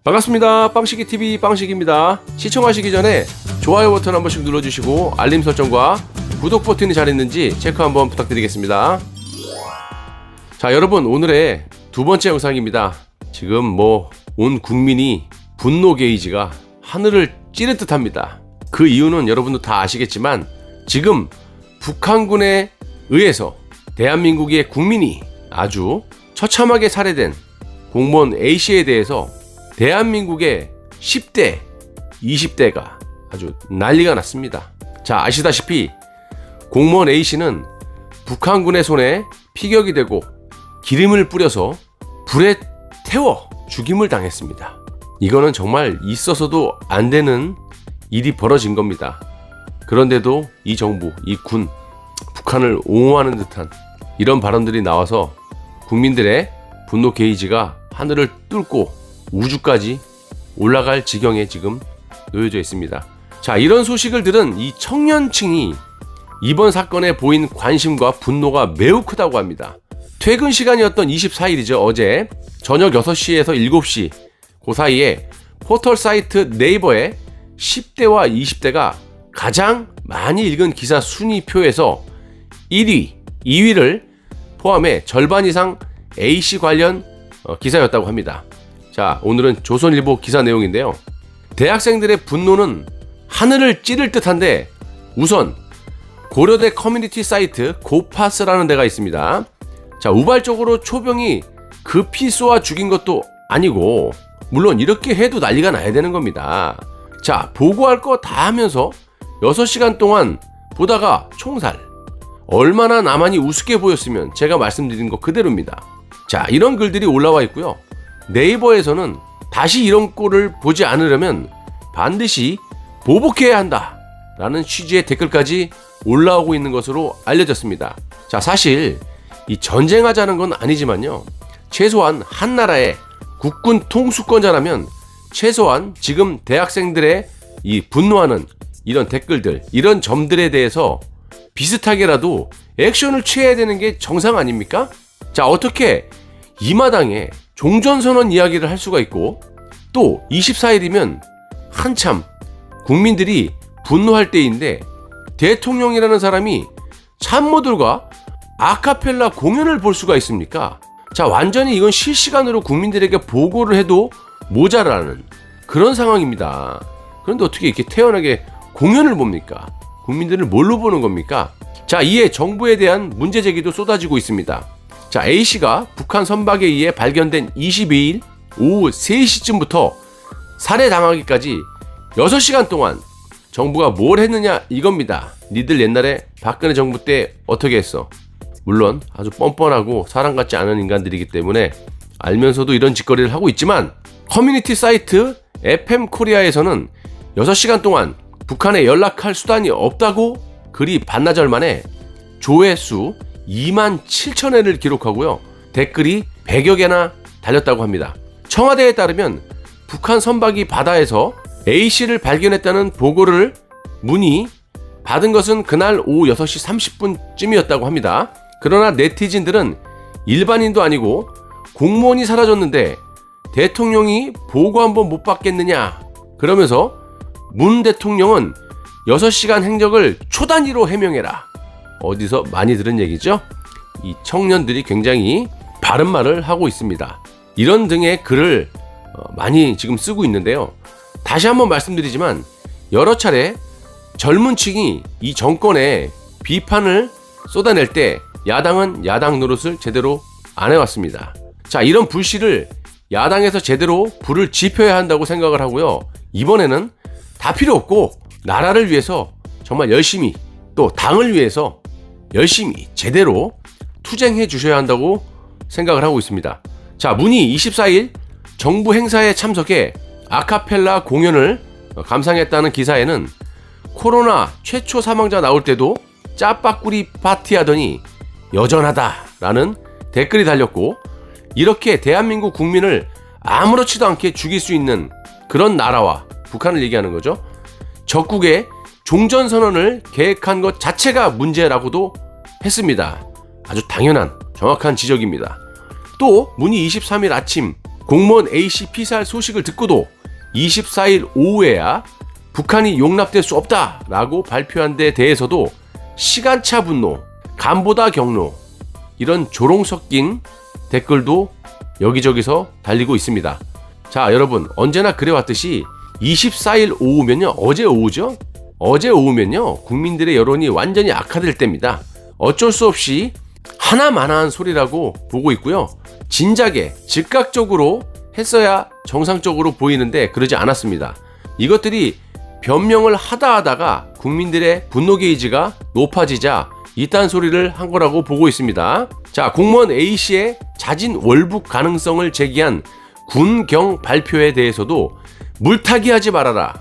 반갑습니다. 빵식이TV 빵식입니다. 시청하시기 전에 좋아요 버튼 한 번씩 눌러주시고 알림 설정과 구독 버튼이 잘 있는지 체크 한번 부탁드리겠습니다. 자, 여러분, 오늘의 두 번째 영상입니다. 지금 온 국민이 분노 게이지가 하늘을 찌를 듯합니다. 그 이유는 여러분도 다 아시겠지만 지금 북한군에 의해서 대한민국의 국민이 아주 처참하게 살해된 공무원 A씨에 대해서 대한민국의 10대, 20대가 아주 난리가 났습니다. 자, 아시다시피 공무원 A씨는 북한군의 손에 피격이 되고 기름을 뿌려서 불에 태워 죽임을 당했습니다. 이거는 정말 있어서도 안 되는 일이 벌어진 겁니다. 그런데도 이 정부, 이 군, 북한을 옹호하는 듯한 이런 발언들이 나와서 국민들의 분노 게이지가 하늘을 뚫고 우주까지 올라갈 지경에 지금 놓여져 있습니다. 자, 이런 소식을 들은 이 청년층이 이번 사건에 보인 관심과 분노가 매우 크다고 합니다. 퇴근 시간이었던 24일이죠. 어제 저녁 6시에서 7시 그 사이에 포털 사이트 네이버에 10대와 20대가 가장 많이 읽은 기사 순위표에서 1위, 2위를 포함해 절반 이상 A씨 관련 기사였다고 합니다. 자, 오늘은 조선일보 기사 내용인데요. 대학생들의 분노는 하늘을 찌를 듯한데 우선 고려대 커뮤니티 사이트 고파스라는 데가 있습니다. 자, 우발적으로 초병이 급히 쏘아 죽인 것도 아니고 물론 이렇게 해도 난리가 나야 되는 겁니다. 자, 보고할 거 다 하면서 6시간 동안 보다가 총살. 얼마나 나만이 우습게 보였으면 제가 말씀드린 거 그대로입니다. 자, 이런 글들이 올라와 있고요. 네이버에서는 다시 이런 꼴을 보지 않으려면 반드시 보복해야 한다 라는 취지의 댓글까지 올라오고 있는 것으로 알려졌습니다. 자, 사실 이 전쟁하자는 건 아니지만요, 최소한 한 나라의 국군 통수권자라면 최소한 지금 대학생들의 이 분노하는 이런 댓글들, 이런 점들에 대해서 비슷하게라도 액션을 취해야 되는 게 정상 아닙니까? 자, 어떻게 이 마당에 종전선언 이야기를 할 수가 있고 또 24일이면 한참 국민들이 분노할 때인데 대통령이라는 사람이 참모들과 아카펠라 공연을 볼 수가 있습니까? 자, 완전히 이건 실시간으로 국민들에게 보고를 해도 모자라는 그런 상황입니다. 그런데 어떻게 이렇게 태연하게 공연을 봅니까? 국민들을 뭘로 보는 겁니까? 자, 이에 정부에 대한 문제 제기도 쏟아지고 있습니다. 자, A씨가 북한 선박에 의해 발견된 22일 오후 3시쯤부터 살해당하기까지 6시간 동안 정부가 뭘 했느냐 이겁니다. 니들 옛날에 박근혜 정부 때 어떻게 했어? 물론 아주 뻔뻔하고 사람 같지 않은 인간들이기 때문에 알면서도 이런 짓거리를 하고 있지만 커뮤니티 사이트 FM 코리아에서는 6시간 동안 북한에 연락할 수단이 없다고 글이 반나절 만에 조회수 27,000회를 기록하고요. 댓글이 100여 개나 달렸다고 합니다. 청와대에 따르면 북한 선박이 바다에서 A씨를 발견했다는 보고를 문의 받은 것은 그날 오후 6시 30분쯤이었다고 합니다. 그러나 네티즌들은 일반인도 아니고 공무원이 사라졌는데 대통령이 보고 한번 못 받겠느냐 그러면서 문 대통령은 6시간 행적을 초 단위로 해명해라. 어디서 많이 들은 얘기죠? 이 청년들이 굉장히 바른 말을 하고 있습니다. 이런 등의 글을 많이 지금 쓰고 있는데요. 다시 한번 말씀드리지만 여러 차례 젊은 층이 이 정권에 비판을 쏟아낼 때 야당은 야당 노릇을 제대로 안 해왔습니다. 자, 이런 불씨를 야당에서 제대로 불을 지펴야 한다고 생각을 하고요. 이번에는 다 필요 없고 나라를 위해서 정말 열심히 또 당을 위해서 열심히 제대로 투쟁해 주셔야 한다고 생각을 하고 있습니다. 자, 문희 24일 정부 행사에 참석해 아카펠라 공연을 감상했다는 기사에는 코로나 최초 사망자 나올 때도 짜파꾸리 파티하더니 여전하다라는 댓글이 달렸고, 이렇게 대한민국 국민을 아무렇지도 않게 죽일 수 있는 그런 나라와 북한을 얘기하는 거죠. 적국의 종전선언을 계획한 것 자체가 문제라고도 했습니다. 아주 당연한 정확한 지적입니다. 또 문희 23일 아침 공무원 A씨 피살 소식을 듣고도 24일 오후에야 북한이 용납될 수 없다라고 발표한 데 대해서도 시간차 분노, 간보다 경로, 이런 조롱 섞인 댓글도 여기저기서 달리고 있습니다. 자, 여러분, 언제나 그래왔듯이 24일 오후면요, 어제 오후죠? 어제 오후면요, 국민들의 여론이 완전히 악화될 때입니다. 어쩔 수 없이 하나만한 소리라고 보고 있고요. 진작에 즉각적으로 했어야 정상적으로 보이는데 그러지 않았습니다. 이것들이 변명을 하다가 국민들의 분노 게이지가 높아지자 이딴 소리를 한 거라고 보고 있습니다. 자, 공무원 A씨의 자진 월북 가능성을 제기한 군경 발표에 대해서도 물타기 하지 말아라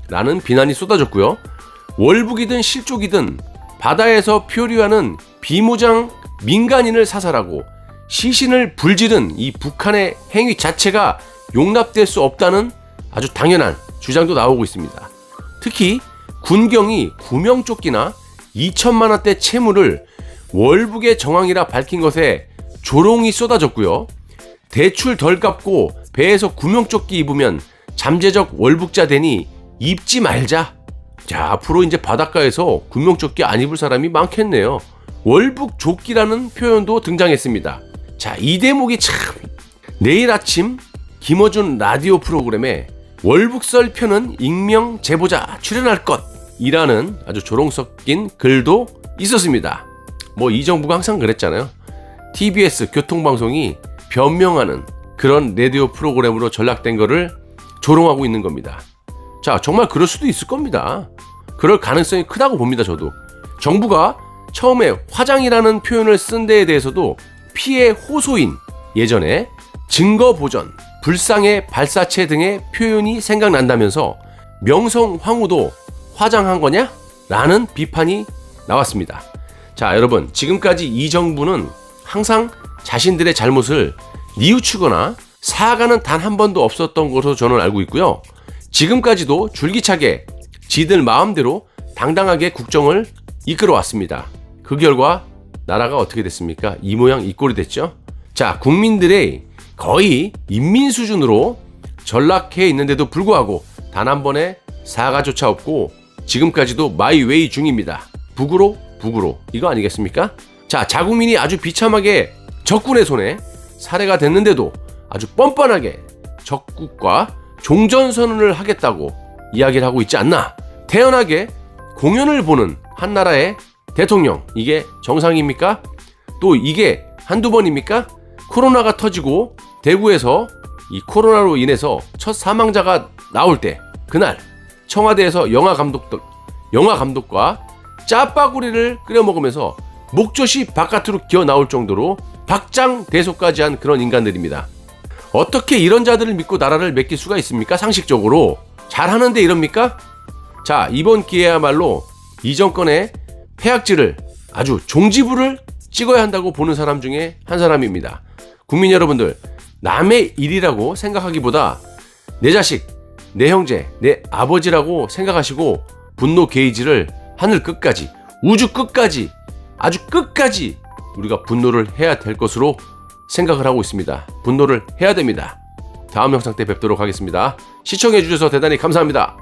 라는 비난이 쏟아졌고요. 월북이든 실족이든 바다에서 표류하는 비무장 민간인을 사살하고 시신을 불지른 이 북한의 행위 자체가 용납될 수 없다는 아주 당연한 주장도 나오고 있습니다. 특히 군경이 구명조끼나 2천만 원대 채무를 월북의 정황이라 밝힌 것에 조롱이 쏟아졌고요. 대출 덜 갚고 배에서 구명조끼 입으면 잠재적 월북자 되니 입지 말자. 자, 앞으로 이제 바닷가에서 구명조끼 안 입을 사람이 많겠네요. 월북조끼라는 표현도 등장했습니다. 자, 이 대목이 참, 내일 아침 김어준 라디오 프로그램에 월북설 편은 익명 제보자 출연할 것이라는 아주 조롱 섞인 글도 있었습니다. 뭐 이 정부가 항상 그랬잖아요. TBS 교통방송이 변명하는 그런 라디오 프로그램으로 전락된 거를 조롱하고 있는 겁니다. 자, 정말 그럴 수도 있을 겁니다. 그럴 가능성이 크다고 봅니다. 저도. 정부가 처음에 화장이라는 표현을 쓴 데에 대해서도 피해 호소인, 예전에 증거 보전, 불상의 발사체 등의 표현이 생각난다면서 명성 황후도 화장한 거냐? 라는 비판이 나왔습니다. 자, 여러분, 지금까지 이 정부는 항상 자신들의 잘못을 뉘우치거나 사과는 단 한 번도 없었던 것으로 저는 알고 있고요. 지금까지도 줄기차게 지들 마음대로 당당하게 국정을 이끌어왔습니다. 그 결과 나라가 어떻게 됐습니까? 이 모양 이 꼴이 됐죠. 자, 국민들의 거의 인민 수준으로 전락해 있는데도 불구하고 단 한 번의 사과조차 없고 지금까지도 마이웨이 중입니다. 북으로 이거 아니겠습니까? 자, 자국민이 아주 비참하게 적군의 손에 살해가 됐는데도 아주 뻔뻔하게 적국과 종전선언을 하겠다고 이야기를 하고 있지 않나. 태연하게 공연을 보는 한 나라의 대통령, 이게 정상입니까? 또 이게 한두 번입니까? 코로나가 터지고 대구에서 이 코로나로 인해서 첫 사망자가 나올 때, 그날 청와대에서 영화 감독과 짜파구리를 끓여 먹으면서 목젖이 바깥으로 기어 나올 정도로 박장대소까지 한 그런 인간들입니다. 어떻게 이런 자들을 믿고 나라를 맡길 수가 있습니까? 상식적으로 잘하는데 이럽니까? 자, 이번 기회야말로 이 정권의 폐악질을 아주 종지부를 찍어야 한다고 보는 사람 중에 한 사람입니다. 국민 여러분들, 남의 일이라고 생각하기보다 내 자식, 내 형제, 내 아버지라고 생각하시고 분노 게이지를 하늘 끝까지, 우주 끝까지, 아주 끝까지 우리가 분노를 해야 될 것으로 생각을 하고 있습니다. 분노를 해야 됩니다. 다음 영상 때 뵙도록 하겠습니다. 시청해 주셔서 대단히 감사합니다.